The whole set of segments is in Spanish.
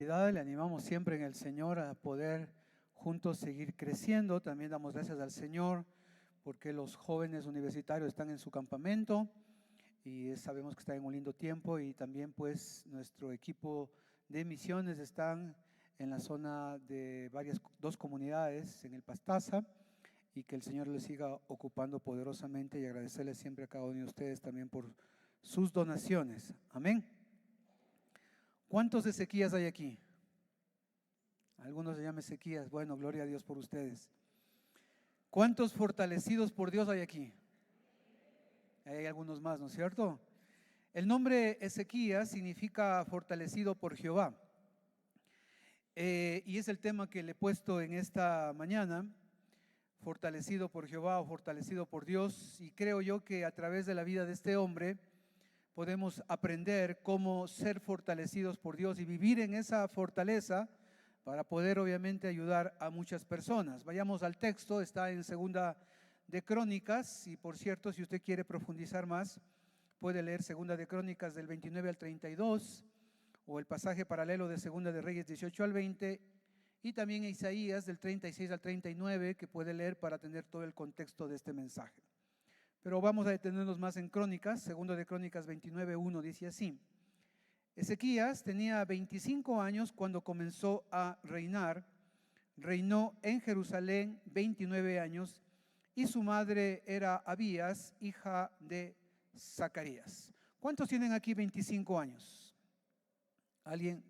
Le animamos siempre en el Señor a poder juntos seguir creciendo. También damos gracias al Señor porque los jóvenes universitarios están en su campamento y sabemos que está en un lindo tiempo, y también pues nuestro equipo de misiones están en la zona de dos comunidades en el Pastaza, y que el Señor les siga ocupando poderosamente, y agradecerles siempre a cada uno de ustedes también por sus donaciones. Amén. ¿Cuántos Ezequías hay aquí? Algunos se llaman Ezequías. Bueno, gloria a Dios por ustedes. ¿Cuántos fortalecidos por Dios hay aquí? Hay algunos más, ¿no es cierto? El nombre Ezequías significa fortalecido por Jehová. Y es el tema que le he puesto en esta mañana, fortalecido por Jehová o fortalecido por Dios. Y creo yo que a través de la vida de este hombre podemos aprender cómo ser fortalecidos por Dios y vivir en esa fortaleza para poder obviamente ayudar a muchas personas. Vayamos al texto, está en Segunda de Crónicas, y por cierto, si usted quiere profundizar más, puede leer Segunda de Crónicas del 29 al 32, o el pasaje paralelo de Segunda de Reyes 18 al 20, y también Isaías del 36 al 39, que puede leer para tener todo el contexto de este mensaje. Pero vamos a detenernos más en Crónicas. Segundo de Crónicas 29:1 dice así: Ezequías tenía 25 años cuando comenzó a reinar. Reinó en Jerusalén 29 años, y su madre era Abías, hija de Zacarías. ¿Cuántos tienen aquí 25 años? ¿Alguien?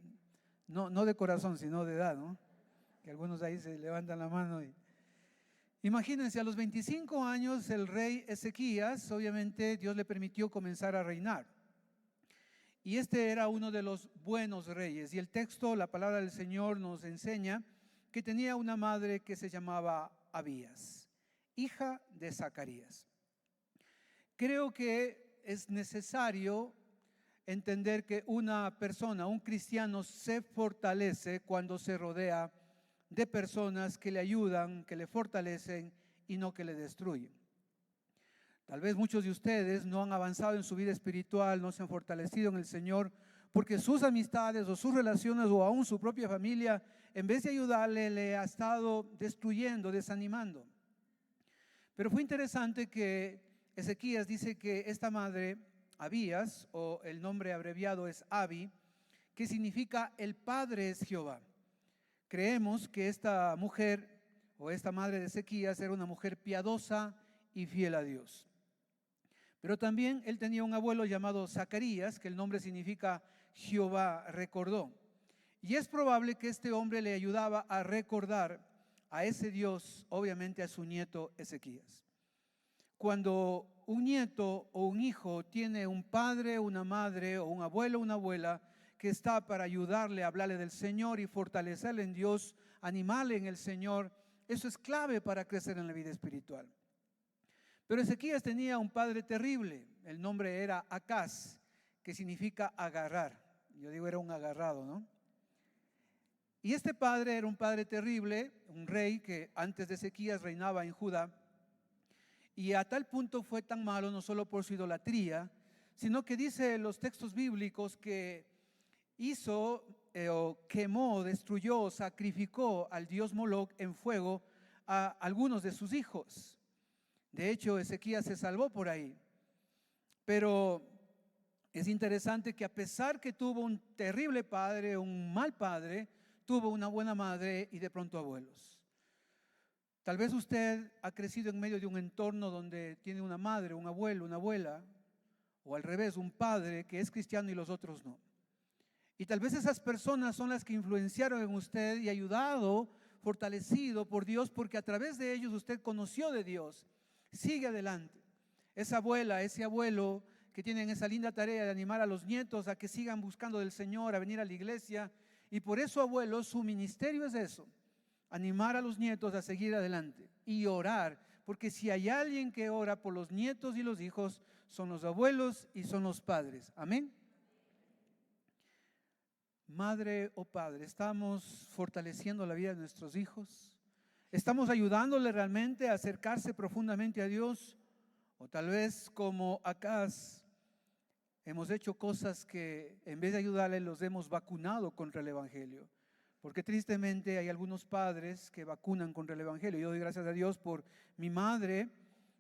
No de corazón, sino de edad, ¿no? Que algunos ahí se levantan la mano y… Imagínense, a los 25 años el rey Ezequías, obviamente Dios le permitió comenzar a reinar. Y este era uno de los buenos reyes. Y el texto, la palabra del Señor nos enseña que tenía una madre que se llamaba Abías, hija de Zacarías. Creo que es necesario entender que una persona, un cristiano, se fortalece cuando se rodea de personas que le ayudan, que le fortalecen y no que le destruyen. Tal vez muchos de ustedes no han avanzado en su vida espiritual, no se han fortalecido en el Señor, porque sus amistades o sus relaciones o aún su propia familia, en vez de ayudarle, le ha estado destruyendo, desanimando. Pero fue interesante que Ezequías dice que esta madre, Abías, o el nombre abreviado es Abi, que significa el Padre es Jehová. Creemos que esta mujer o esta madre de Ezequías era una mujer piadosa y fiel a Dios. Pero también él tenía un abuelo llamado Zacarías, que el nombre significa Jehová recordó. Y es probable que este hombre le ayudaba a recordar a ese Dios, obviamente a su nieto Ezequías. Cuando un nieto o un hijo tiene un padre, una madre, o un abuelo, una abuela que está para ayudarle, hablarle del Señor y fortalecerle en Dios, animarle en el Señor, eso es clave para crecer en la vida espiritual. Pero Ezequías tenía un padre terrible. El nombre era Acaz, que significa agarrar. Yo digo, era un agarrado, ¿no? Y este padre era un padre terrible, un rey que antes de Ezequías reinaba en Judá. Y a tal punto fue tan malo, no solo por su idolatría, sino que dice los textos bíblicos que hizo o quemó, destruyó, sacrificó al dios Moloc en fuego a algunos de sus hijos. De hecho, Ezequías se salvó por ahí. Pero es interesante que a pesar que tuvo un terrible padre, un mal padre, tuvo una buena madre y de pronto abuelos. Tal vez usted ha crecido en medio de un entorno donde tiene una madre, un abuelo, una abuela, o al revés, un padre que es cristiano y los otros no. Y tal vez esas personas son las que influenciaron en usted y ayudado, fortalecido por Dios, porque a través de ellos usted conoció de Dios. Sigue adelante. Esa abuela, ese abuelo que tienen esa linda tarea de animar a los nietos a que sigan buscando del Señor, a venir a la iglesia. Y por eso, abuelo, su ministerio es eso: animar a los nietos a seguir adelante y orar, porque si hay alguien que ora por los nietos y los hijos, son los abuelos y son los padres. Amén. Madre o padre, ¿estamos fortaleciendo la vida de nuestros hijos? ¿Estamos ayudándole realmente a acercarse profundamente a Dios? O tal vez como Acaz, hemos hecho cosas que en vez de ayudarles los hemos vacunado contra el Evangelio. Porque tristemente hay algunos padres que vacunan contra el Evangelio. Yo doy gracias a Dios por mi madre,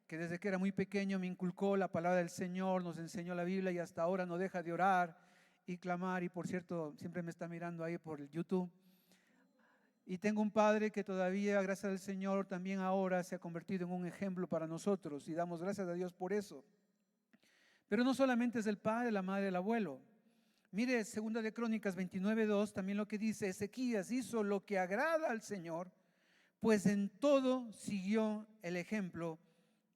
que desde que era muy pequeño me inculcó la palabra del Señor, nos enseñó la Biblia y hasta ahora no deja de orar y clamar. Y por cierto, siempre me está mirando ahí por el YouTube. Y tengo un padre que todavía, gracias al Señor, también ahora se ha convertido en un ejemplo para nosotros y damos gracias a Dios por eso. Pero no solamente es el padre, la madre, el abuelo. Mire, 2 de Crónicas 29:2, también lo que dice: Ezequías hizo lo que agrada al Señor, pues en todo siguió el ejemplo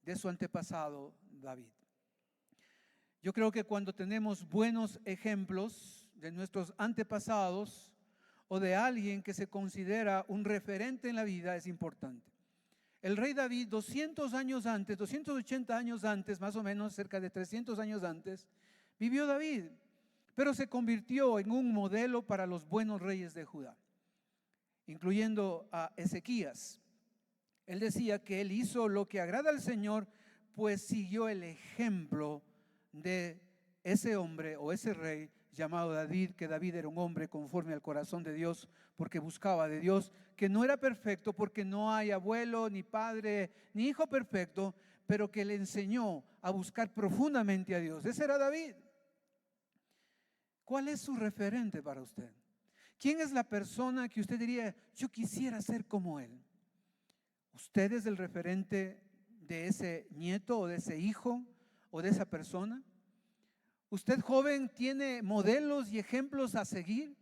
de su antepasado David. Yo creo que cuando tenemos buenos ejemplos de nuestros antepasados o de alguien que se considera un referente en la vida, es importante. El rey David, 200 años antes, 280 años antes, más o menos, cerca de 300 años antes, vivió David, pero se convirtió en un modelo para los buenos reyes de Judá, incluyendo a Ezequías. Él decía que él hizo lo que agrada al Señor, pues siguió el ejemplo de ese hombre o ese rey llamado David, que David era un hombre conforme al corazón de Dios, porque buscaba de Dios, que no era perfecto, porque no hay abuelo, ni padre, ni hijo perfecto, pero que le enseñó a buscar profundamente a Dios. Ese era David. ¿Cuál es su referente para usted? ¿Quién es la persona que usted diría, yo quisiera ser como él? ¿Usted es el referente de ese nieto o de ese hijo o de esa persona? ¿Usted, joven, tiene modelos y ejemplos a seguir?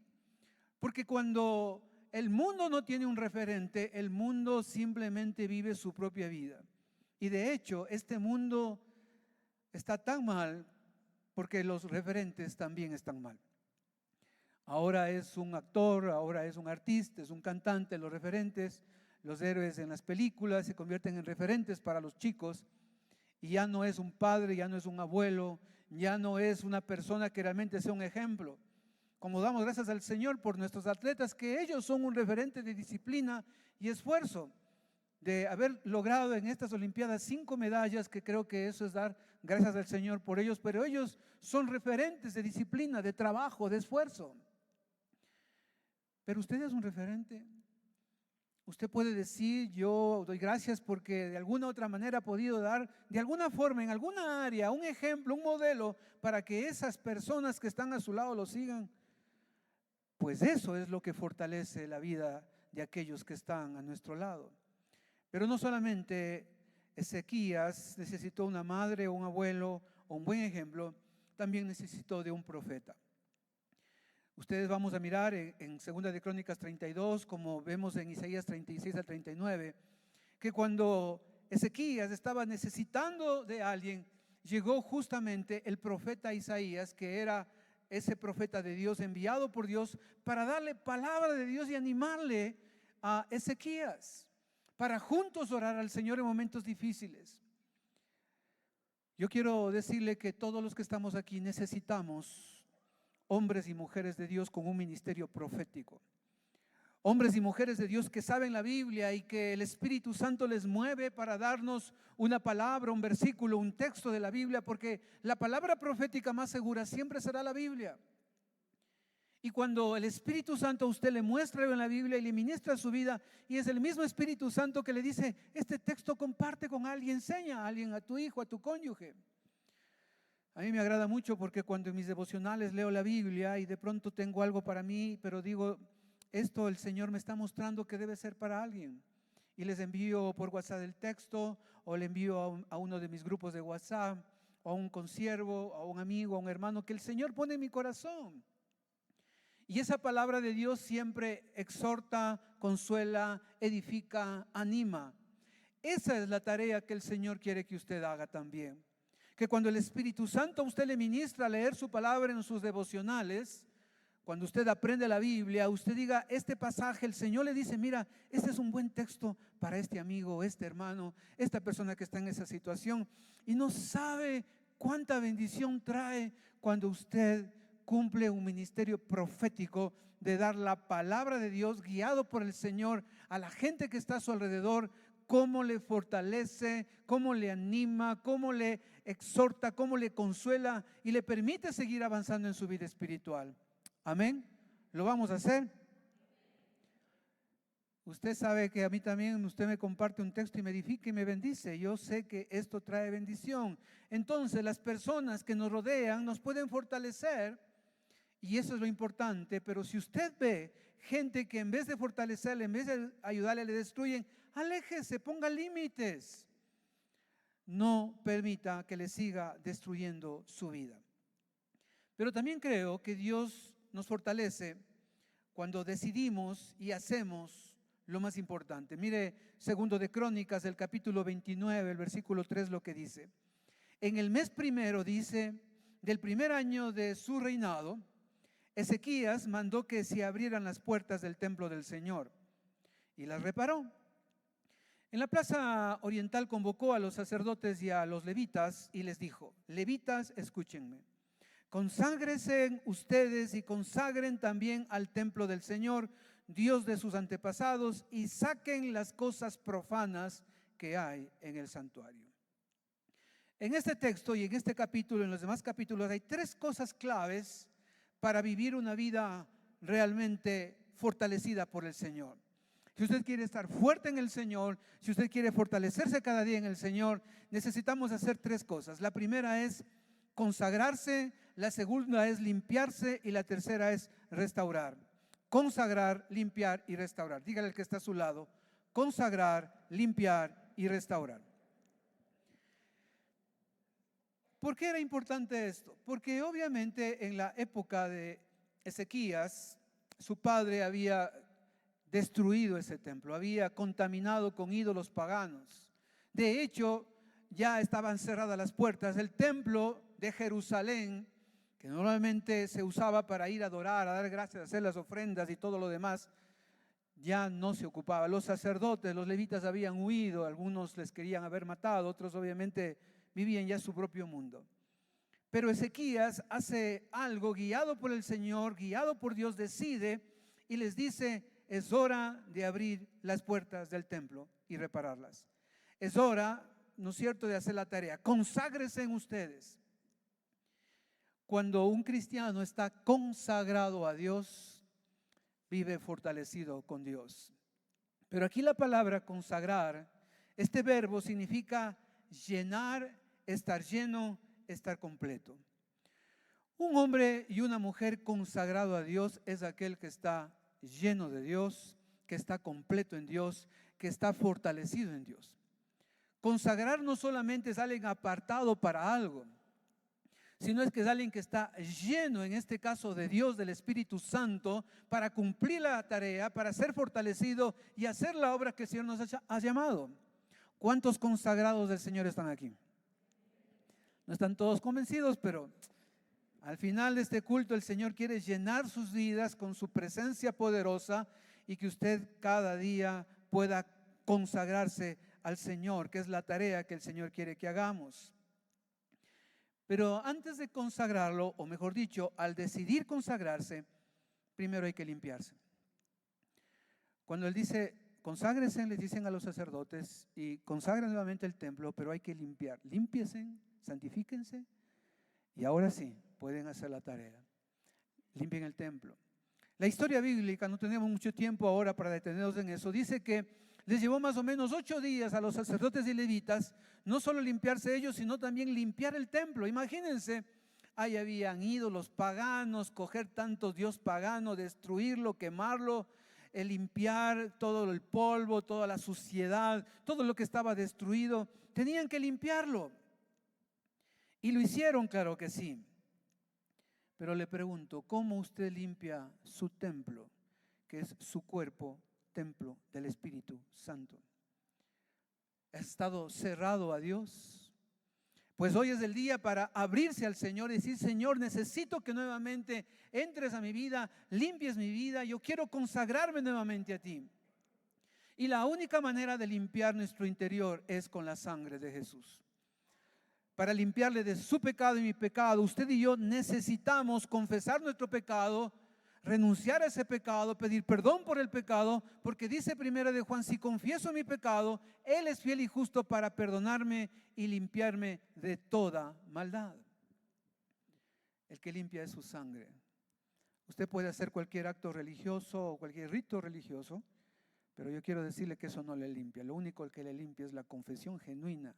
Porque cuando el mundo no tiene un referente, el mundo simplemente vive su propia vida. Y de hecho, este mundo está tan mal porque los referentes también están mal. Ahora es un actor, ahora es un artista, es un cantante. Los referentes, los héroes en las películas se convierten en referentes para los chicos. Y ya no es un padre, ya no es un abuelo, ya no es una persona que realmente sea un ejemplo. Como damos gracias al Señor por nuestros atletas, que ellos son un referente de disciplina y esfuerzo, de haber logrado en estas Olimpiadas 5 medallas, que creo que eso es dar gracias al Señor por ellos, pero ellos son referentes de disciplina, de trabajo, de esfuerzo. Pero usted es un referente. Usted puede decir, yo doy gracias porque de alguna otra manera ha podido dar, de alguna forma, en alguna área, un ejemplo, un modelo para que esas personas que están a su lado lo sigan. Pues eso es lo que fortalece la vida de aquellos que están a nuestro lado. Pero no solamente Ezequías necesitó una madre o un abuelo o un buen ejemplo, también necesitó de un profeta. Ustedes vamos a mirar en 2 de Crónicas 32, como vemos en Isaías 36 al 39, que cuando Ezequías estaba necesitando de alguien, llegó justamente el profeta Isaías, que era ese profeta de Dios, enviado por Dios para darle palabra de Dios y animarle a Ezequías, para juntos orar al Señor en momentos difíciles. Yo quiero decirle que todos los que estamos aquí necesitamos hombres y mujeres de Dios con un ministerio profético. Hombres y mujeres de Dios que saben la Biblia y que el Espíritu Santo les mueve para darnos una palabra, un versículo, un texto de la Biblia, porque la palabra profética más segura siempre será la Biblia. Y cuando el Espíritu Santo a usted le muestra algo en la Biblia y le ministra su vida, y es el mismo Espíritu Santo que le dice, este texto comparte con alguien, enseña a alguien, a tu hijo, a tu cónyuge. A mí me agrada mucho porque cuando en mis devocionales leo la Biblia y de pronto tengo algo para mí, pero digo, esto el Señor me está mostrando que debe ser para alguien. Y les envío por WhatsApp el texto, o le envío a uno de mis grupos de WhatsApp, o a un consiervo, a un amigo, a un hermano que el Señor pone en mi corazón. Y esa palabra de Dios siempre exhorta, consuela, edifica, anima. Esa es la tarea que el Señor quiere que usted haga también. Que cuando el Espíritu Santo a usted le ministra a leer su palabra en sus devocionales, cuando usted aprende la Biblia, usted diga, este pasaje, el Señor le dice, mira, este es un buen texto para este amigo, este hermano, esta persona que está en esa situación. Y no sabe cuánta bendición trae cuando usted cumple un ministerio profético de dar la palabra de Dios guiado por el Señor a la gente que está a su alrededor, cómo le fortalece, cómo le anima, cómo le exhorta, cómo le consuela y le permite seguir avanzando en su vida espiritual. Amén. ¿Lo vamos a hacer? Usted sabe que a mí también usted me comparte un texto y me edifica y me bendice. Yo sé que esto trae bendición. Entonces las personas que nos rodean nos pueden fortalecer y eso es lo importante. Pero si usted ve gente que en vez de fortalecerle, en vez de ayudarle, le destruyen, aléjese, ponga límites. No permita que le siga destruyendo su vida. Pero también creo que Dios nos fortalece cuando decidimos y hacemos lo más importante. Mire, segundo de Crónicas, el capítulo 29, el versículo 3, lo que dice. En el mes primero, dice, del primer año de su reinado, Ezequías mandó que se abrieran las puertas del templo del Señor y las reparó. En la plaza oriental convocó a los sacerdotes y a los levitas y les dijo: levitas, escúchenme. Conságrense ustedes y consagren también al templo del Señor, Dios de sus antepasados, y saquen las cosas profanas que hay en el santuario. En este texto y en este capítulo, en los demás capítulos, hay tres cosas claves para vivir una vida realmente fortalecida por el Señor. Si usted quiere estar fuerte en el Señor, si usted quiere fortalecerse cada día en el Señor, necesitamos hacer tres cosas. La primera es consagrarse, la segunda es limpiarse y la tercera es restaurar. Consagrar, limpiar y restaurar. Dígale al que está a su lado: consagrar, limpiar y restaurar. ¿Por qué era importante esto? Porque obviamente en la época de Ezequías, su padre había destruido ese templo, había contaminado con ídolos paganos. De hecho, ya estaban cerradas las puertas. El templo de Jerusalén, que normalmente se usaba para ir a adorar, a dar gracias, a hacer las ofrendas y todo lo demás, ya no se ocupaba. Los sacerdotes, los levitas habían huido, algunos les querían haber matado, otros obviamente vivían ya su propio mundo. Pero Ezequías hace algo, guiado por el Señor, guiado por Dios, decide y les dice: es hora de abrir las puertas del templo y repararlas. Es hora, ¿no es cierto?, de hacer la tarea. Conságrense en ustedes. Cuando un cristiano está consagrado a Dios, vive fortalecido con Dios. Pero aquí la palabra consagrar, este verbo significa llenar, estar lleno, estar completo. Un hombre y una mujer consagrado a Dios es aquel que está lleno de Dios, que está completo en Dios, que está fortalecido en Dios. Consagrar no solamente es alguien apartado para algo, sino es que es alguien que está lleno, en este caso de Dios, del Espíritu Santo, para cumplir la tarea, para ser fortalecido y hacer la obra que el Señor nos ha llamado. ¿Cuántos consagrados del Señor están aquí? No están todos convencidos, pero al final de este culto el Señor quiere llenar sus vidas con su presencia poderosa y que usted cada día pueda consagrarse al Señor, que es la tarea que el Señor quiere que hagamos. Pero antes de consagrarlo, o mejor dicho, al decidir consagrarse, primero hay que limpiarse. Cuando Él dice conságrense, les dicen a los sacerdotes, y consagran nuevamente el templo, pero hay que limpiar. Límpiense, santifíquense y ahora sí pueden hacer la tarea. Limpien el templo. La historia bíblica, no tenemos mucho tiempo ahora para detenernos en eso, dice que les llevó más o menos 8 días a los sacerdotes y levitas, no solo limpiarse ellos, sino también limpiar el templo. Imagínense, ahí habían ídolos paganos, coger tanto dios pagano, destruirlo, quemarlo, limpiar todo el polvo, toda la suciedad, todo lo que estaba destruido. Tenían que limpiarlo. Y lo hicieron, claro que sí. Pero le pregunto, ¿cómo usted limpia su templo, que es su cuerpo, templo del Espíritu Santo? ¿Ha estado cerrado a Dios? Pues hoy es el día para abrirse al Señor y decir: Señor, necesito que nuevamente entres a mi vida, limpies mi vida, yo quiero consagrarme nuevamente a ti. Y la única manera de limpiar nuestro interior es con la sangre de Jesús. Para limpiarle de su pecado y mi pecado, usted y yo necesitamos confesar nuestro pecado, renunciar a ese pecado, pedir perdón por el pecado, porque dice primera de Juan, si confieso mi pecado, Él es fiel y justo para perdonarme y limpiarme de toda maldad. El que limpia es su sangre. Usted puede hacer cualquier acto religioso o cualquier rito religioso, pero yo quiero decirle que eso no le limpia. Lo único que le limpia es la confesión genuina,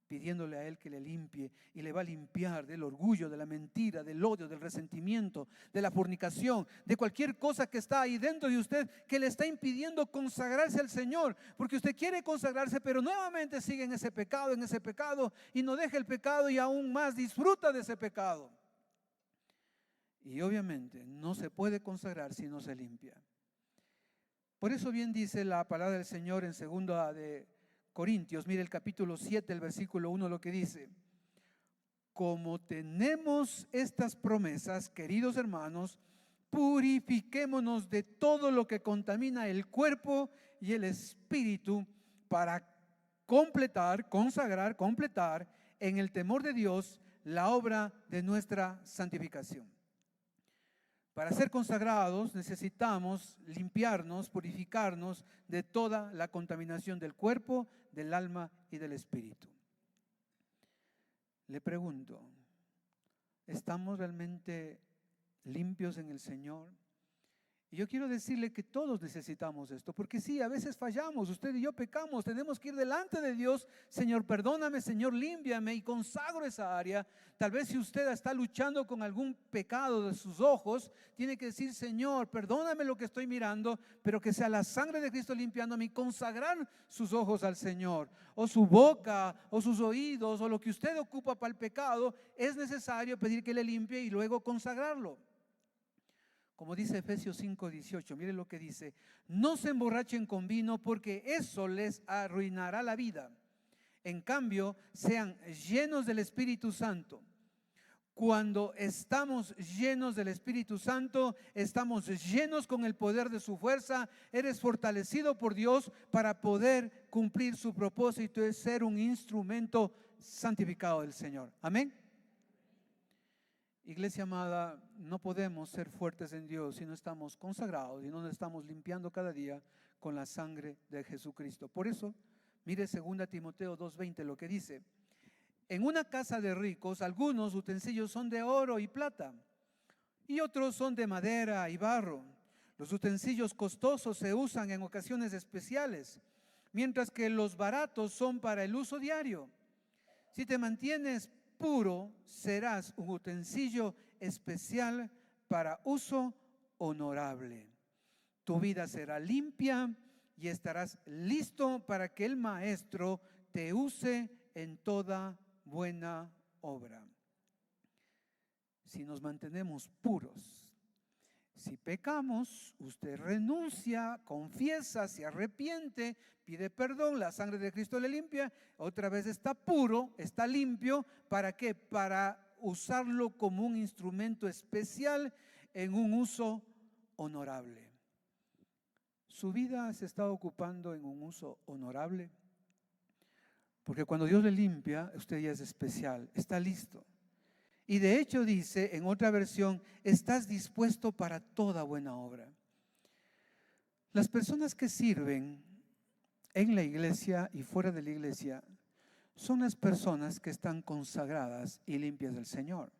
pidiéndole a Él que le limpie, y le va a limpiar del orgullo, de la mentira, del odio, del resentimiento, de la fornicación, de cualquier cosa que está ahí dentro de usted que le está impidiendo consagrarse al Señor, porque usted quiere consagrarse, pero nuevamente sigue en ese pecado, y no deja el pecado y aún más disfruta de ese pecado. Y obviamente no se puede consagrar si no se limpia. Por eso bien dice la palabra del Señor en 2 de Corintios, mire el capítulo 7, el versículo 1, lo que dice: como tenemos estas promesas, queridos hermanos, purifiquémonos de todo lo que contamina el cuerpo y el espíritu, para completar en el temor de Dios la obra de nuestra santificación. Para ser consagrados necesitamos limpiarnos, purificarnos de toda la contaminación del cuerpo, del alma y del espíritu. Le pregunto, ¿estamos realmente limpios en el Señor? Y yo quiero decirle que todos necesitamos esto, porque sí, a veces fallamos, usted y yo pecamos, tenemos que ir delante de Dios: Señor, perdóname, Señor, límpiame, y consagro esa área. Tal vez si usted está luchando con algún pecado de sus ojos, tiene que decir: Señor, perdóname lo que estoy mirando, pero que sea la sangre de Cristo limpiándome, y consagrar sus ojos al Señor, o su boca, o sus oídos, o lo que usted ocupa para el pecado. Es necesario pedir que le limpie y luego consagrarlo. Como dice Efesios 5:18, mire lo que dice: no se emborrachen con vino, porque eso les arruinará la vida. En cambio, sean llenos del Espíritu Santo. Cuando estamos llenos del Espíritu Santo, estamos llenos con el poder de su fuerza. Eres fortalecido por Dios para poder cumplir su propósito, es ser un instrumento santificado del Señor. Amén. Iglesia amada, no podemos ser fuertes en Dios si no estamos consagrados y no nos estamos limpiando cada día con la sangre de Jesucristo. Por eso, mire 2 Timoteo 2:20 lo que dice: en una casa de ricos, algunos utensilios son de oro y plata, y otros son de madera y barro. Los utensilios costosos se usan en ocasiones especiales, mientras que los baratos son para el uso diario. Si te mantienes puro, serás un utensilio especial para uso honorable. Tu vida será limpia y estarás listo para que el Maestro te use en toda buena obra. Si nos mantenemos puros, si pecamos, usted renuncia, confiesa, se arrepiente, pide perdón, la sangre de Cristo le limpia, otra vez está puro, está limpio. ¿Para qué? Para usarlo como un instrumento especial en un uso honorable. ¿Su vida se está ocupando en un uso honorable? Porque cuando Dios le limpia, usted ya es especial, está listo. Y de hecho dice en otra versión: estás dispuesto para toda buena obra. Las personas que sirven en la iglesia y fuera de la iglesia son las personas que están consagradas y limpias del Señor.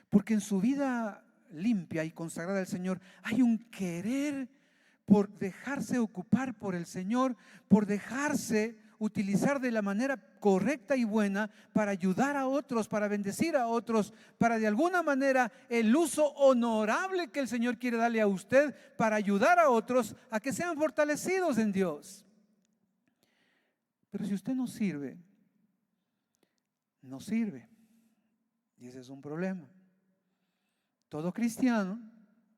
Porque en su vida limpia y consagrada al Señor hay un querer por dejarse ocupar por el Señor, por dejarse utilizar de la manera correcta y buena para ayudar a otros, para bendecir a otros, para de alguna manera el uso honorable que el Señor quiere darle a usted para ayudar a otros a que sean fortalecidos en Dios. Pero si usted no sirve, y ese es un problema. Todo cristiano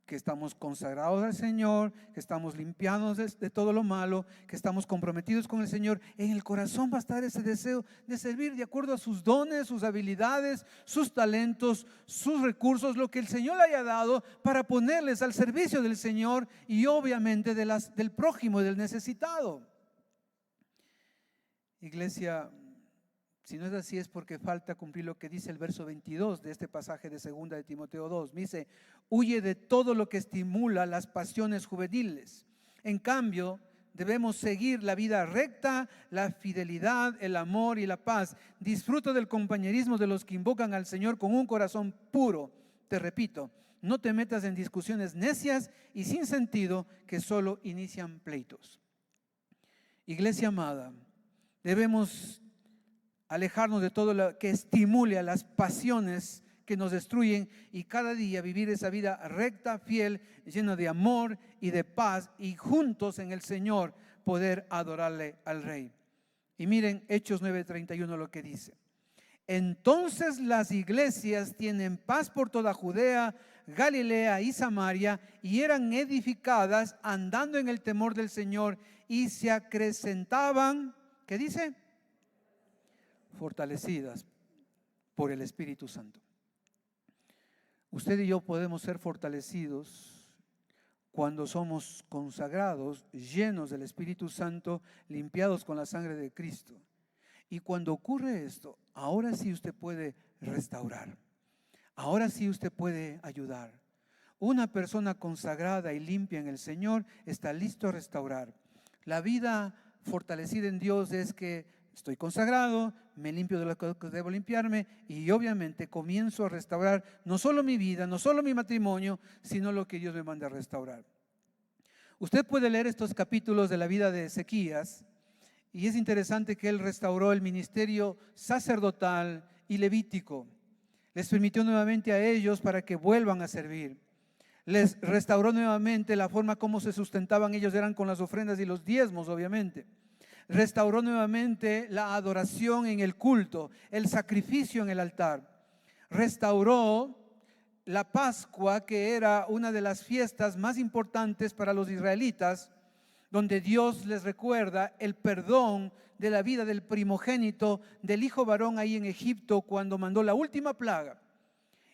que estamos consagrados al Señor, que estamos limpiados de todo lo malo, que estamos comprometidos con el Señor, en el corazón va a estar ese deseo de servir de acuerdo a sus dones, sus habilidades, sus talentos, sus recursos, lo que el Señor le haya dado, para ponerles al servicio del Señor y obviamente del prójimo, del necesitado. Iglesia, Si no es así es porque falta cumplir lo que dice el verso 22 de este pasaje de 2 de Timoteo 2. Dice, huye de todo lo que estimula las pasiones juveniles. En cambio, debemos seguir la vida recta, la fidelidad, el amor y la paz. Disfruta del compañerismo de los que invocan al Señor con un corazón puro. Te repito, no te metas en discusiones necias y sin sentido que solo inician pleitos. Iglesia amada, debemos alejarnos de todo lo que estimule a las pasiones que nos destruyen y cada día vivir esa vida recta, fiel, llena de amor y de paz, y juntos en el Señor poder adorarle al Rey. Y miren Hechos 9:31 lo que dice. Entonces las iglesias tienen paz por toda Judea, Galilea y Samaria, y eran edificadas andando en el temor del Señor y se acrecentaban, ¿qué dice? Fortalecidas por el Espíritu Santo. Usted y yo podemos ser fortalecidos cuando somos consagrados, llenos del Espíritu Santo, limpiados con la sangre de Cristo. Y cuando ocurre esto, ahora sí usted puede restaurar. Ahora sí usted puede ayudar. Una persona consagrada y limpia en el Señor está listo a restaurar. La vida fortalecida en Dios es que estoy consagrado, me limpio de lo que debo limpiarme y obviamente comienzo a restaurar no solo mi vida, no solo mi matrimonio, sino lo que Dios me manda a restaurar. Usted puede leer estos capítulos de la vida de Ezequías y es interesante que él restauró el ministerio sacerdotal y levítico. Les permitió nuevamente a ellos para que vuelvan a servir. Les restauró nuevamente la forma como se sustentaban. Ellos eran con las ofrendas y los diezmos, obviamente. Restauró nuevamente la adoración en el culto, el sacrificio en el altar. Restauró la Pascua, que era una de las fiestas más importantes para los israelitas, donde Dios les recuerda el perdón de la vida del primogénito, del hijo varón ahí en Egipto, cuando mandó la última plaga.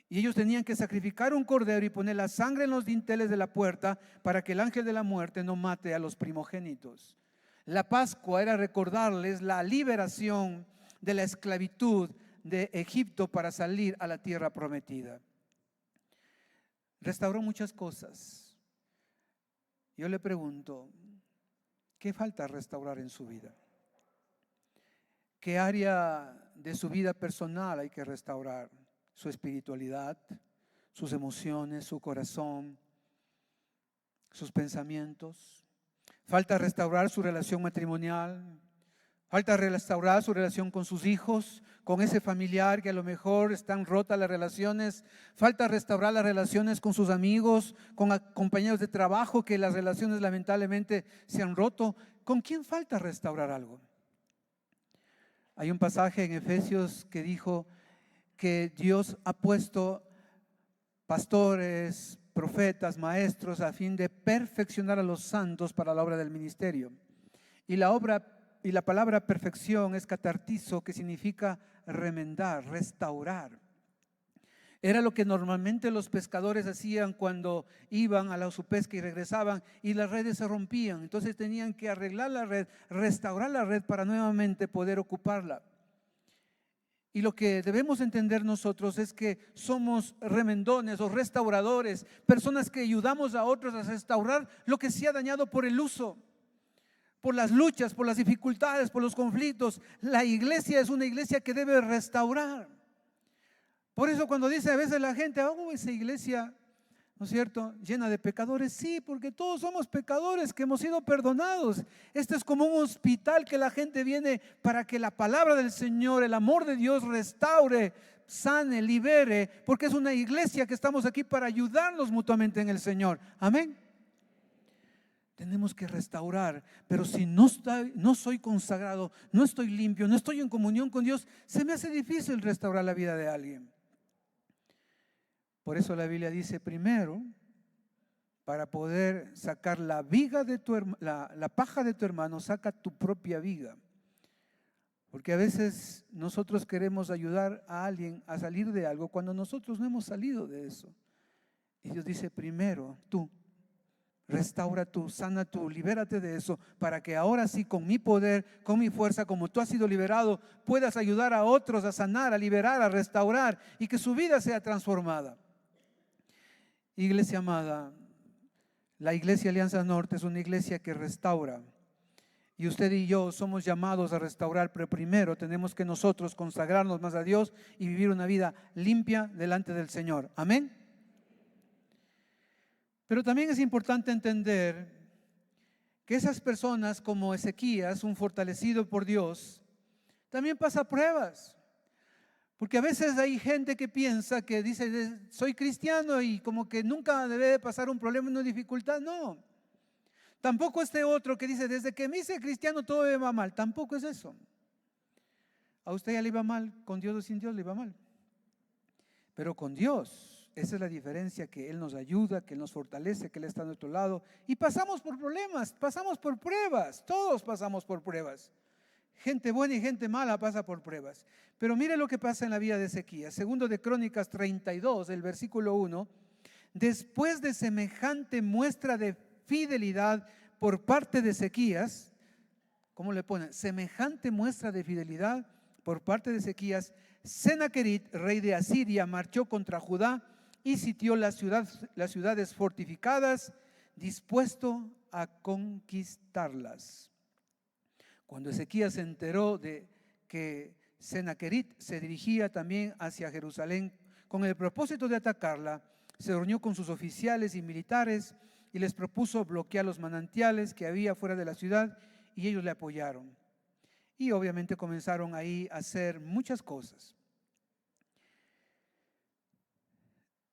Y ellos tenían que sacrificar un cordero y poner la sangre en los dinteles de la puerta para que el ángel de la muerte no mate a los primogénitos. La Pascua era recordarles la liberación de la esclavitud de Egipto para salir a la tierra prometida. Restauró muchas cosas. Yo le pregunto, ¿qué falta restaurar en su vida? ¿Qué área de su vida personal hay que restaurar? Su espiritualidad, sus emociones, su corazón, sus pensamientos. Falta restaurar su relación matrimonial. Falta restaurar su relación con sus hijos, con ese familiar que a lo mejor están rotas las relaciones. Falta restaurar las relaciones con sus amigos, con compañeros de trabajo, que las relaciones lamentablemente se han roto. ¿Con quién falta restaurar algo? Hay un pasaje en Efesios que dijo que Dios ha puesto pastores, profetas, maestros a fin de perfeccionar a los santos para la obra del ministerio. Y la palabra perfección es catartizo, que significa remendar, restaurar. Era lo que normalmente los pescadores hacían cuando iban a su pesca y regresaban y las redes se rompían. Entonces tenían que arreglar la red, restaurar la red para nuevamente poder ocuparla. Y lo que debemos entender nosotros es que somos remendones o restauradores, personas que ayudamos a otros a restaurar lo que se ha dañado por el uso, por las luchas, por las dificultades, por los conflictos. La iglesia es una iglesia que debe restaurar. Por eso cuando dice a veces la gente, oh, esa iglesia, ¿no es cierto?, llena de pecadores. Sí, porque todos somos pecadores que hemos sido perdonados. Este es como un hospital que la gente viene para que la palabra del Señor, el amor de Dios restaure, sane, libere, porque es una iglesia que estamos aquí para ayudarnos mutuamente en el Señor. Amén. Tenemos que restaurar, pero si no soy consagrado, no estoy limpio, no estoy en comunión con Dios, se me hace difícil restaurar la vida de alguien. Por eso la Biblia dice primero, para poder sacar la viga de la paja de tu hermano, saca tu propia viga. Porque a veces nosotros queremos ayudar a alguien a salir de algo cuando nosotros no hemos salido de eso. Y Dios dice primero tú, Restaura tú, sana tú, libérate de eso, para que ahora sí, con mi poder, con mi fuerza, como tú has sido liberado, puedas ayudar a otros a sanar, a liberar, a restaurar y que su vida sea transformada. Iglesia amada, la Iglesia Alianza Norte es una iglesia que restaura. Y usted y yo somos llamados a restaurar, pero primero tenemos que nosotros consagrarnos más a Dios y vivir una vida limpia delante del Señor. Amén. Pero también es importante entender que esas personas como Ezequías, un fortalecido por Dios, también pasa pruebas. Porque a veces hay gente que piensa que dice, soy cristiano y como que nunca debe de pasar un problema, una dificultad. No. Tampoco este otro que dice, desde que me hice cristiano todo me va mal. Tampoco es eso. A usted ya le iba mal, con Dios o sin Dios le iba mal. Pero con Dios, esa es la diferencia, que Él nos ayuda, que Él nos fortalece, que Él está a nuestro lado. Y pasamos por problemas, pasamos por pruebas, todos pasamos por pruebas. Gente buena y gente mala pasa por pruebas. Pero mire lo que pasa en la vida de Ezequías. Segundo de Crónicas 32, el versículo 1. Después de semejante muestra de fidelidad por parte de Ezequías, ¿cómo le ponen? Semejante muestra de fidelidad por parte de Ezequías, Senaquerit, rey de Asiria, marchó contra Judá y sitió las ciudades fortificadas, dispuesto a conquistarlas. Cuando Ezequías se enteró de que Senaquerit se dirigía también hacia Jerusalén con el propósito de atacarla, se reunió con sus oficiales y militares y les propuso bloquear los manantiales que había fuera de la ciudad, y ellos le apoyaron. Y obviamente comenzaron ahí a hacer muchas cosas.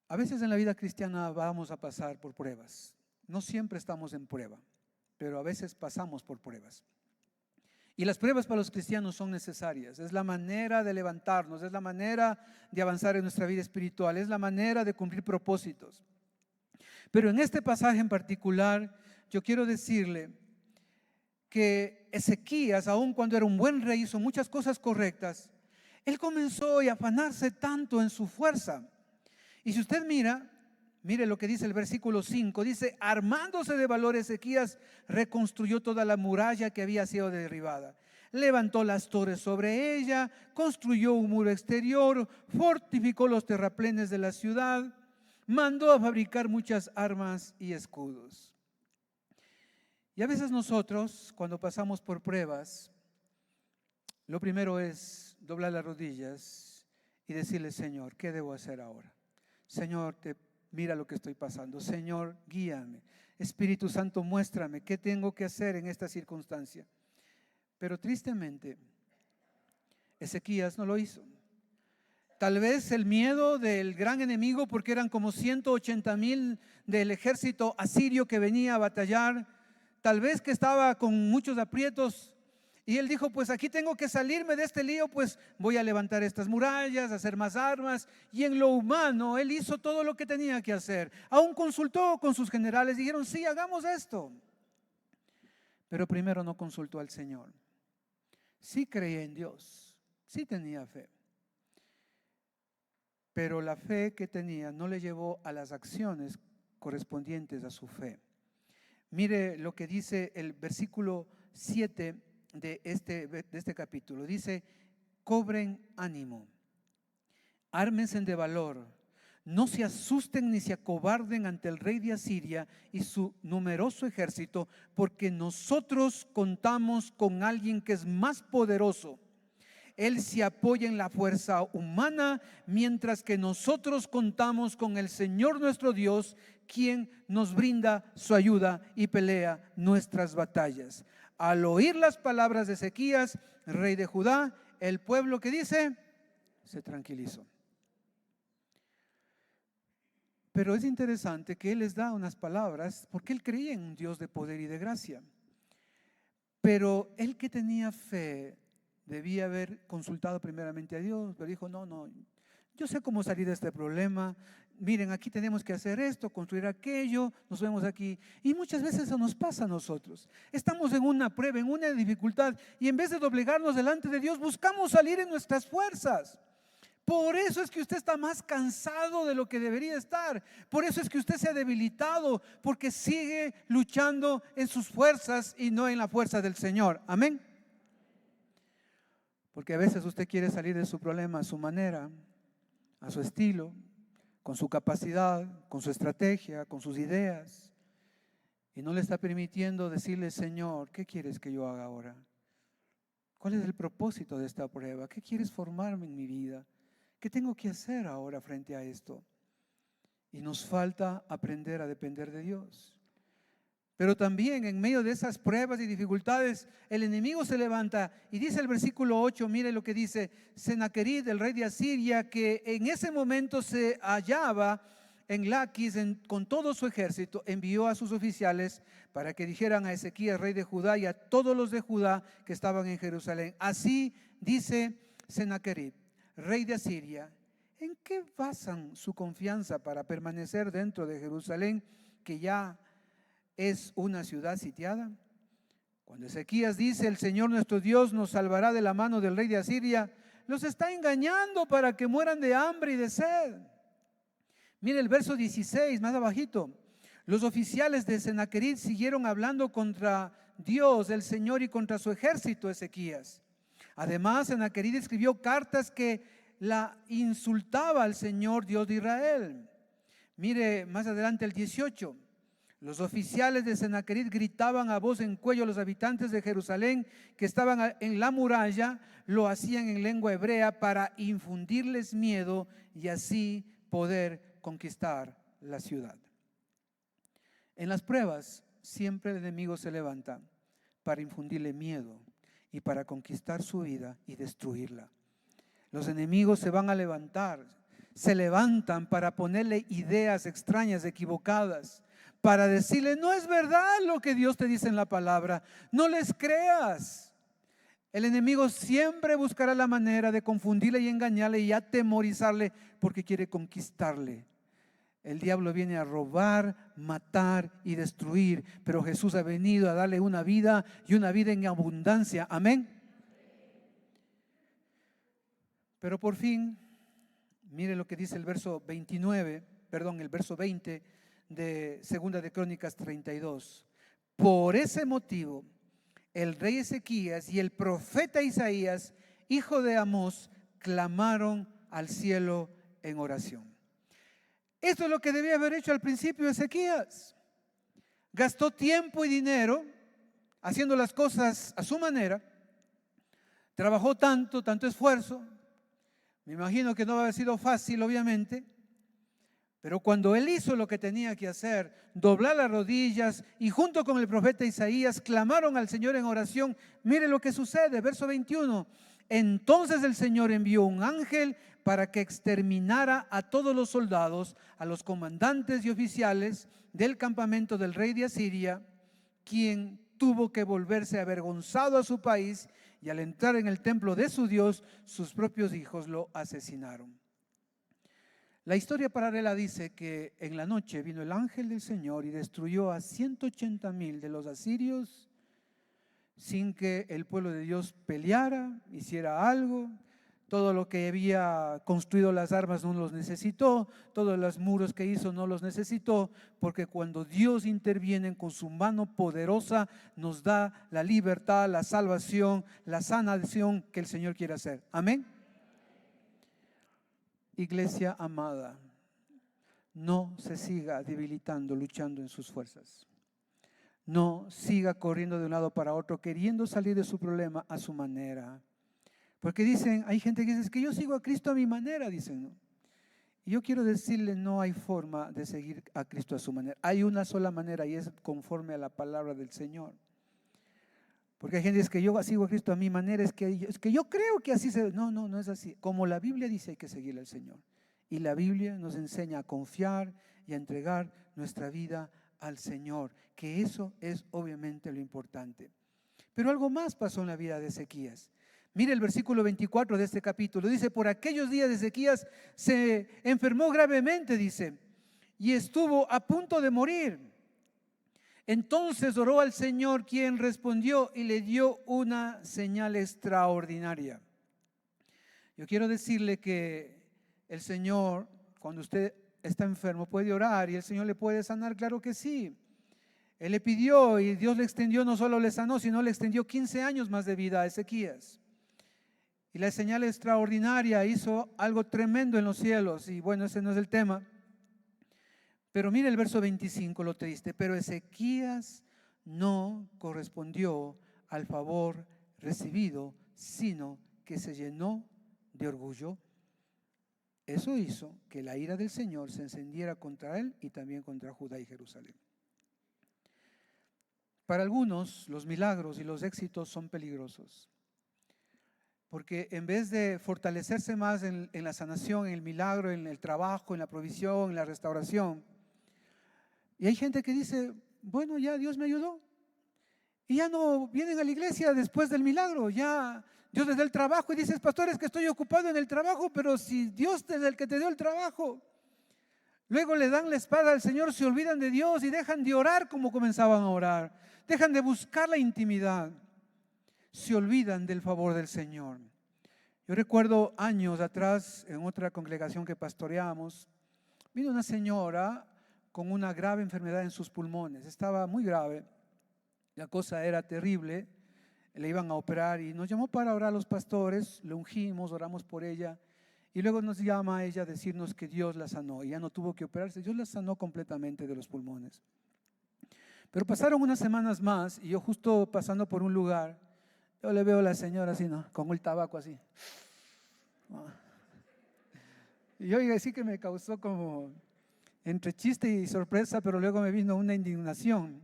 A veces en la vida cristiana vamos a pasar por pruebas. No siempre estamos en prueba, pero a veces pasamos por pruebas. Y las pruebas para los cristianos son necesarias. Es la manera de levantarnos, es la manera de avanzar en nuestra vida espiritual, es la manera de cumplir propósitos. Pero en este pasaje en particular, yo quiero decirle que Ezequías, aun cuando era un buen rey, hizo muchas cosas correctas. Él comenzó a afanarse tanto en su fuerza. Y si usted mire lo que dice el versículo 5, dice, armándose de valor, Ezequías reconstruyó toda la muralla que había sido derribada. Levantó las torres sobre ella, construyó un muro exterior, fortificó los terraplenes de la ciudad, mandó a fabricar muchas armas y escudos. Y a veces nosotros, cuando pasamos por pruebas, lo primero es doblar las rodillas y decirle, Señor, ¿qué debo hacer ahora? Señor, mira lo que estoy pasando. Señor, guíame. Espíritu Santo, muéstrame qué tengo que hacer en esta circunstancia. Pero tristemente, Ezequías no lo hizo. Tal vez el miedo del gran enemigo, porque eran como 180,000 del ejército asirio que venía a batallar, tal vez que estaba con muchos aprietos, y él dijo, pues aquí tengo que salirme de este lío, pues voy a levantar estas murallas, hacer más armas. Y en lo humano, él hizo todo lo que tenía que hacer. Aún consultó con sus generales, dijeron, sí, hagamos esto. Pero primero no consultó al Señor. Sí creía en Dios, sí tenía fe. Pero la fe que tenía no le llevó a las acciones correspondientes a su fe. Mire lo que dice el versículo 7 de este capítulo. Dice, cobren ánimo, ármense de valor, no se asusten ni se acobarden ante el rey de Asiria y su numeroso ejército, porque nosotros contamos con alguien que es más poderoso. Él se apoya en la fuerza humana, mientras que nosotros contamos con el Señor nuestro Dios, quien nos brinda su ayuda y pelea nuestras batallas. Al oír las palabras de Ezequías, rey de Judá, el pueblo, que dice, se tranquilizó. Pero es interesante que él les da unas palabras porque él creía en un Dios de poder y de gracia. Pero él, que tenía fe, debía haber consultado primeramente a Dios, pero dijo, no, yo sé cómo salir de este problema. Miren, aquí tenemos que hacer esto, construir aquello, nos vemos aquí. Y muchas veces eso nos pasa a nosotros. Estamos en una prueba, en una dificultad, y en vez de doblegarnos delante de Dios, buscamos salir en nuestras fuerzas. Por eso es que usted está más cansado de lo que debería estar. Por eso es que usted se ha debilitado, porque sigue luchando en sus fuerzas y no en la fuerza del Señor. Amén. Porque a veces usted quiere salir de su problema a su manera, a su estilo, con su capacidad, con su estrategia, con sus ideas. Y no le está permitiendo decirle: Señor, ¿qué quieres que yo haga ahora? ¿Cuál es el propósito de esta prueba? ¿Qué quieres formarme en mi vida? ¿Qué tengo que hacer ahora frente a esto? Y nos falta aprender a depender de Dios. Pero también en medio de esas pruebas y dificultades, el enemigo se levanta y dice el versículo 8, mire lo que dice: Senaquerib, el rey de Asiria, que en ese momento se hallaba en Laquis con todo su ejército, envió a sus oficiales para que dijeran a Ezequías, rey de Judá, y a todos los de Judá que estaban en Jerusalén: así dice Senaquerib, rey de Asiria, ¿en qué basan su confianza para permanecer dentro de Jerusalén, que ya es una ciudad sitiada? Cuando Ezequías dice: el Señor nuestro Dios nos salvará de la mano del rey de Asiria, los está engañando para que mueran de hambre y de sed. Mire el verso 16, más abajito. Los oficiales de Senaquerib siguieron hablando contra Dios, el Señor, y contra su ejército, Ezequías. Además, Senaquerib escribió cartas que la insultaba al Señor, Dios de Israel. Mire más adelante el 18. Los oficiales de Senaquerib gritaban a voz en cuello a los habitantes de Jerusalén que estaban en la muralla. Lo hacían en lengua hebrea para infundirles miedo y así poder conquistar la ciudad. En las pruebas siempre el enemigo se levanta para infundirle miedo y para conquistar su vida y destruirla. Los enemigos se van a levantar, se levantan para ponerle ideas extrañas, equivocadas, para decirle: no es verdad lo que Dios te dice en la palabra, no les creas. El enemigo siempre buscará la manera de confundirle y engañarle y atemorizarle, porque quiere conquistarle. El diablo viene a robar, matar y destruir, pero Jesús ha venido a darle una vida y una vida en abundancia. Amén. Pero por fin, mire lo que dice el verso 20 de Segunda de Crónicas 32. Por ese motivo, el rey Ezequías y el profeta Isaías, hijo de Amós, clamaron al cielo en oración. Esto es lo que debía haber hecho al principio Ezequías. Gastó tiempo y dinero haciendo las cosas a su manera. Trabajó tanto esfuerzo. Me imagino que no había sido fácil, obviamente. Pero cuando él hizo lo que tenía que hacer, doblar las rodillas y junto con el profeta Isaías clamaron al Señor en oración, mire lo que sucede, verso 21. Entonces el Señor envió un ángel para que exterminara a todos los soldados, a los comandantes y oficiales del campamento del rey de Asiria, quien tuvo que volverse avergonzado a su país, y al entrar en el templo de su Dios, sus propios hijos lo asesinaron. La historia paralela dice que en la noche vino el ángel del Señor y destruyó a 180,000 de los asirios sin que el pueblo de Dios peleara, hiciera algo. Todo lo que había construido las armas no los necesitó, todos los muros que hizo no los necesitó, porque cuando Dios interviene con su mano poderosa, nos da la libertad, la salvación, la sanación que el Señor quiere hacer. Amén. Iglesia amada, no se siga debilitando, luchando en sus fuerzas. No siga corriendo de un lado para otro, queriendo salir de su problema a su manera. Porque dicen, hay gente que dice: es que yo sigo a Cristo a mi manera, dicen, ¿no? Y yo quiero decirle: no hay forma de seguir a Cristo a su manera. Hay una sola manera, y es conforme a la palabra del Señor. Porque hay gente que dice que yo sigo a Cristo a mi manera, es que yo creo que así se... No es así. Como la Biblia dice, hay que seguirle al Señor. Y la Biblia nos enseña a confiar y a entregar nuestra vida al Señor, que eso es obviamente lo importante. Pero algo más pasó en la vida de Ezequías. Mire el versículo 24 de este capítulo. Dice: por aquellos días Ezequías se enfermó gravemente, dice, y estuvo a punto de morir. Entonces oró al Señor, quien respondió y le dio una señal extraordinaria. Yo quiero decirle que el Señor, cuando usted está enfermo, puede orar y el Señor le puede sanar, claro que sí. Él le pidió y Dios le extendió, no solo le sanó, sino le extendió 15 años más de vida a Ezequías. Y la señal extraordinaria hizo algo tremendo en los cielos. Y bueno, ese no es el tema. Pero mire el verso 25, lo triste. Pero Ezequías no correspondió al favor recibido, sino que se llenó de orgullo. Eso hizo que la ira del Señor se encendiera contra él y también contra Judá y Jerusalén. Para algunos, los milagros y los éxitos son peligrosos, porque en vez de fortalecerse más en la sanación, en el milagro, en el trabajo, en la provisión, en la restauración, y hay gente que dice, bueno, ya Dios me ayudó, y ya no vienen a la iglesia después del milagro, ya Dios les da el trabajo y dices, pastor, es que estoy ocupado en el trabajo, pero si Dios es el que te dio el trabajo. Luego le dan la espada al Señor, se olvidan de Dios y dejan de orar como comenzaban a orar, dejan de buscar la intimidad, se olvidan del favor del Señor. Yo recuerdo años atrás, en otra congregación que pastoreamos, vino una señora con una grave enfermedad en sus pulmones, estaba muy grave, la cosa era terrible, le iban a operar y nos llamó para orar a los pastores, le ungimos, oramos por ella y luego nos llama a ella a decirnos que Dios la sanó y ya no tuvo que operarse, Dios la sanó completamente de los pulmones. Pero pasaron unas semanas más y yo justo pasando por un lugar, yo le veo a la señora así, ¿no? Con el tabaco así. Y yo sí que me causó como entre chiste y sorpresa, pero luego me vino una indignación.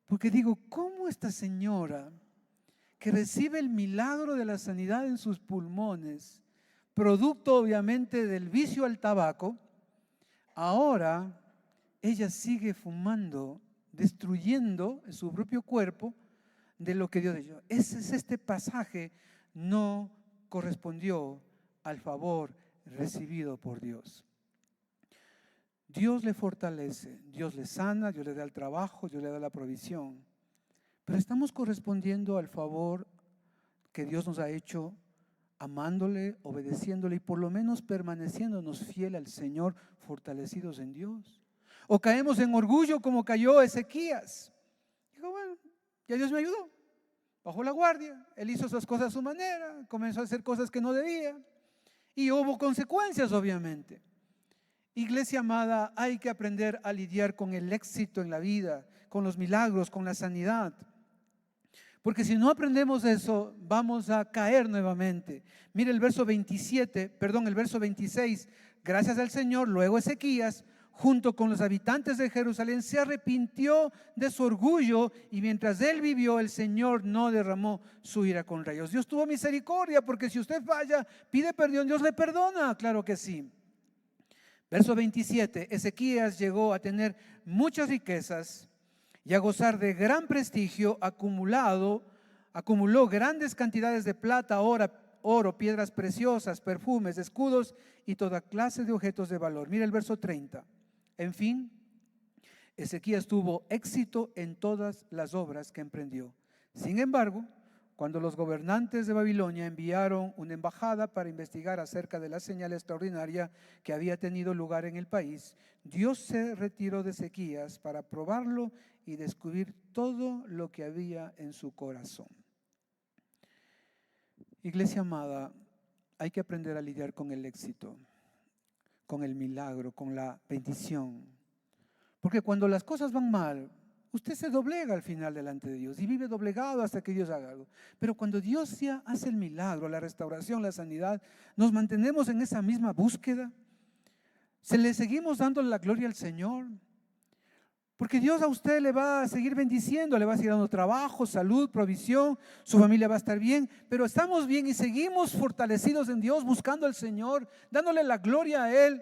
Porque digo, ¿cómo esta señora que recibe el milagro de la sanidad en sus pulmones, producto obviamente del vicio al tabaco, ahora ella sigue fumando, destruyendo su propio cuerpo de lo que Dios dio? Este pasaje no correspondió al favor recibido por Dios. Dios le fortalece, Dios le sana, Dios le da el trabajo, Dios le da la provisión. Pero estamos correspondiendo al favor que Dios nos ha hecho, amándole, obedeciéndole y por lo menos permaneciéndonos fiel al Señor, fortalecidos en Dios. O caemos en orgullo como cayó Ezequías. Dijo, bueno, ya Dios me ayudó. Bajó la guardia, él hizo esas cosas a su manera, comenzó a hacer cosas que no debía y hubo consecuencias, obviamente. Iglesia amada, hay que aprender a lidiar con el éxito en la vida, con los milagros, con la sanidad. Porque si no aprendemos eso, vamos a caer nuevamente. Mire el verso 26. Gracias al Señor, luego Ezequías, junto con los habitantes de Jerusalén, se arrepintió de su orgullo y mientras él vivió, el Señor no derramó su ira contra ellos. Dios tuvo misericordia, porque si usted falla, pide perdón, Dios le perdona, claro que sí. Verso 27, Ezequías llegó a tener muchas riquezas y a gozar de gran prestigio, acumuló grandes cantidades de plata, oro, piedras preciosas, perfumes, escudos y toda clase de objetos de valor. Mira el verso 30. En fin, Ezequías tuvo éxito en todas las obras que emprendió. Sin embargo, cuando los gobernantes de Babilonia enviaron una embajada para investigar acerca de la señal extraordinaria que había tenido lugar en el país, Dios se retiró de Ezequías para probarlo y descubrir todo lo que había en su corazón. Iglesia amada, hay que aprender a lidiar con el éxito, con el milagro, con la bendición. Porque cuando las cosas van mal, usted se doblega al final delante de Dios y vive doblegado hasta que Dios haga algo. Pero cuando Dios ya hace el milagro, la restauración, la sanidad, nos mantenemos en esa misma búsqueda. Se le seguimos dando la gloria al Señor. Porque Dios a usted le va a seguir bendiciendo, le va a seguir dando trabajo, salud, provisión, su familia va a estar bien, pero estamos bien y seguimos fortalecidos en Dios, buscando al Señor, dándole la gloria a Él.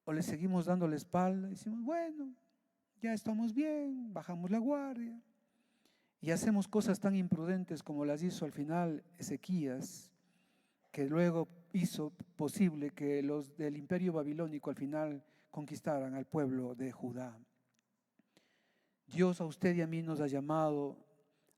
O le seguimos dando la espalda y decimos, bueno, ya estamos bien, bajamos la guardia y hacemos cosas tan imprudentes como las hizo al final Ezequías, que luego hizo posible que los del imperio babilónico al final conquistaran al pueblo de Judá. Dios a usted y a mí nos ha llamado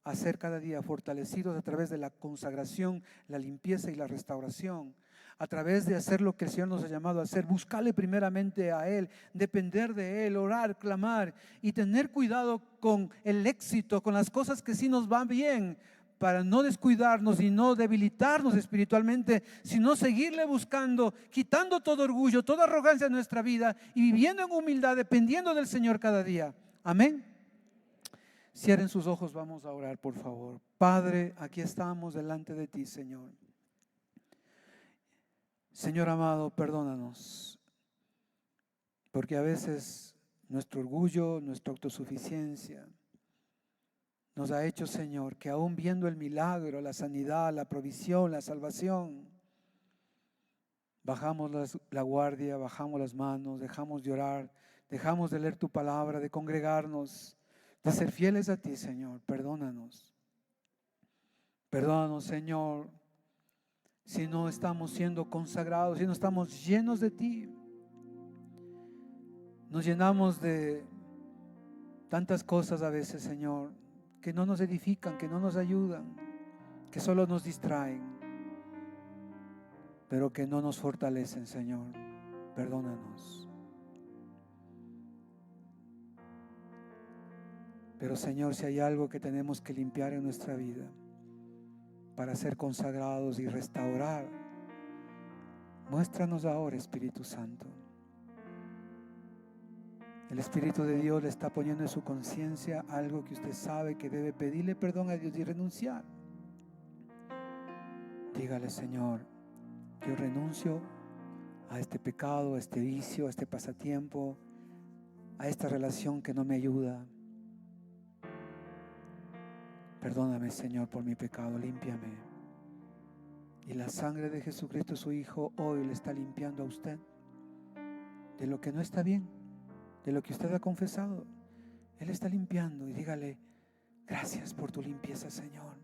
a ser cada día fortalecidos a través de la consagración, la limpieza y la restauración, a través de hacer lo que el Señor nos ha llamado a hacer, buscarle primeramente a Él, depender de Él, orar, clamar y tener cuidado con el éxito, con las cosas que sí nos van bien, para no descuidarnos y no debilitarnos espiritualmente, sino seguirle buscando, quitando todo orgullo, toda arrogancia en nuestra vida y viviendo en humildad, dependiendo del Señor cada día. Amén. Cierren sus ojos, vamos a orar, por favor. Padre, aquí estamos delante de ti, Señor. Señor amado, perdónanos, porque a veces nuestro orgullo, nuestra autosuficiencia nos ha hecho, Señor, que aún viendo el milagro, la sanidad, la provisión, la salvación, bajamos la guardia, bajamos las manos, dejamos de orar, dejamos de leer tu palabra, de congregarnos, de ser fieles a ti, Señor. Perdónanos. Perdónanos, Señor, si no estamos siendo consagrados, si no estamos llenos de ti. Nos llenamos de tantas cosas a veces, Señor, que no nos edifican, que no nos ayudan, que solo nos distraen, pero que no nos fortalecen, Señor. Perdónanos. Pero, Señor, si hay algo que tenemos que limpiar en nuestra vida para ser consagrados y restaurar, muéstranos ahora, Espíritu Santo. El Espíritu de Dios le está poniendo en su conciencia algo que usted sabe que debe pedirle perdón a Dios y renunciar. Dígale: Señor, yo renuncio a este pecado, a este vicio, a este pasatiempo, a esta relación que no me ayuda. Perdóname, Señor, por mi pecado, límpiame. Y la sangre de Jesucristo, su Hijo, hoy le está limpiando a usted de lo que no está bien, de lo que usted ha confesado. Él está limpiando, y dígale: gracias por tu limpieza, Señor.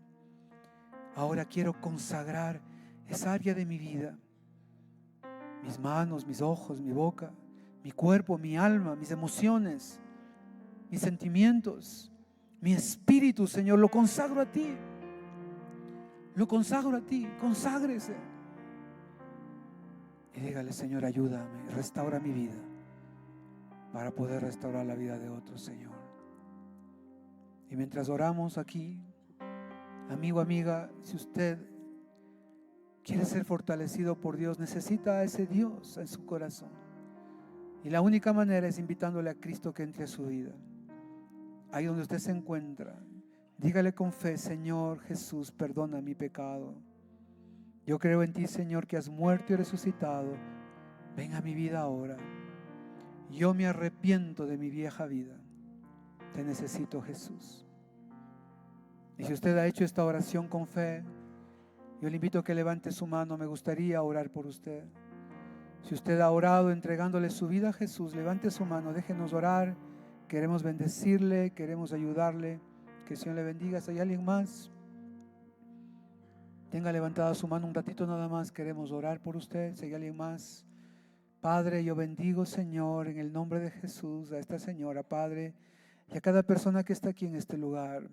Ahora quiero consagrar esa área de mi vida, mis manos, mis ojos, mi boca, mi cuerpo, mi alma, mis emociones, mis sentimientos, mi espíritu, Señor, lo consagro a ti. Lo consagro a ti, conságrese. Y dígale: Señor, ayúdame, restaura mi vida para poder restaurar la vida de otros, Señor. Y mientras oramos aquí, amigo, amiga, si usted quiere ser fortalecido por Dios, necesita a ese Dios en su corazón. Y la única manera es invitándole a Cristo que entre a su vida. Ahí donde usted se encuentra, dígale con fe: Señor Jesús, perdona mi pecado. Yo creo en ti, Señor, que has muerto y resucitado. Ven a mi vida ahora. Yo me arrepiento de mi vieja vida. Te necesito, Jesús. Y si usted ha hecho esta oración con fe, yo le invito a que levante su mano. Me gustaría orar por usted. Si usted ha orado entregándole su vida a Jesús, levante su mano, déjenos orar. Queremos bendecirle, queremos ayudarle. Que el Señor le bendiga. Si hay alguien más, tenga levantada su mano un ratito nada más. Queremos orar por usted. Si hay alguien más, Padre, yo bendigo, Señor, en el nombre de Jesús, a esta señora, Padre, y a cada persona que está aquí en este lugar.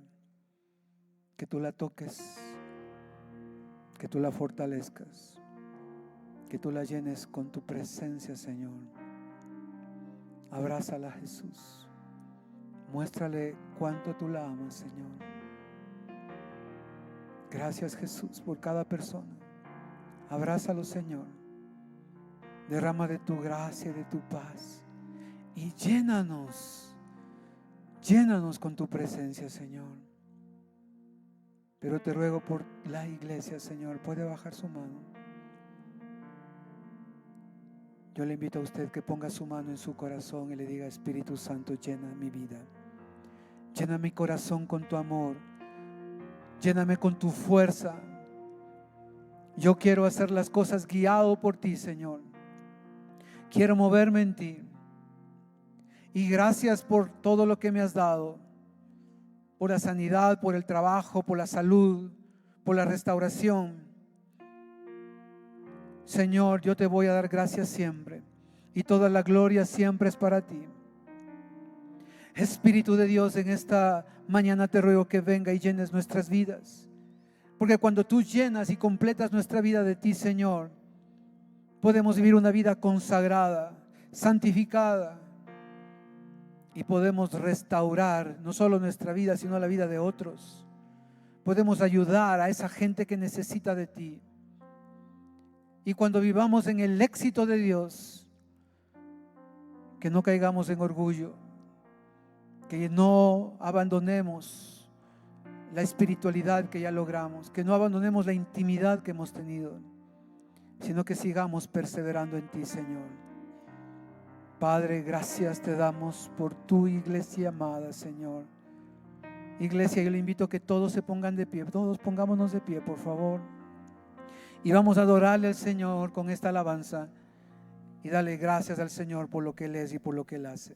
Que tú la toques, que tú la fortalezcas, que tú la llenes con tu presencia, Señor. Abrázala, Jesús. Muéstrale cuánto tú la amas, Señor. Gracias, Jesús, por cada persona. Abrázalo, Señor. Derrama de tu gracia y de tu paz. Y llénanos con tu presencia, Señor. Pero te ruego por la iglesia, Señor. Puede bajar su mano. Yo le invito a usted que ponga su mano en su corazón y le diga: Espíritu Santo, llena mi vida. Llena mi corazón con tu amor. Lléname con tu fuerza. Yo quiero hacer las cosas guiado por ti, Señor. Quiero moverme en ti. Y gracias por todo lo que me has dado. Por la sanidad, por el trabajo, por la salud, por la restauración. Señor, yo te voy a dar gracias siempre. Y toda la gloria siempre es para ti. Espíritu de Dios, en esta mañana te ruego que venga y llenes nuestras vidas. Porque cuando tú llenas y completas nuestra vida de ti, Señor, podemos vivir una vida consagrada, santificada, y podemos restaurar no solo nuestra vida, sino la vida de otros. Podemos ayudar a esa gente que necesita de ti. Y cuando vivamos en el éxito de Dios, que no caigamos en orgullo, que no abandonemos la espiritualidad que ya logramos, que no abandonemos la intimidad que hemos tenido, sino que sigamos perseverando en ti, Señor. Padre, gracias te damos por tu iglesia amada, Señor. Iglesia, yo le invito a que todos se pongan de pie, todos pongámonos de pie, por favor. Y vamos a adorarle al Señor con esta alabanza y darle gracias al Señor por lo que Él es y por lo que Él hace.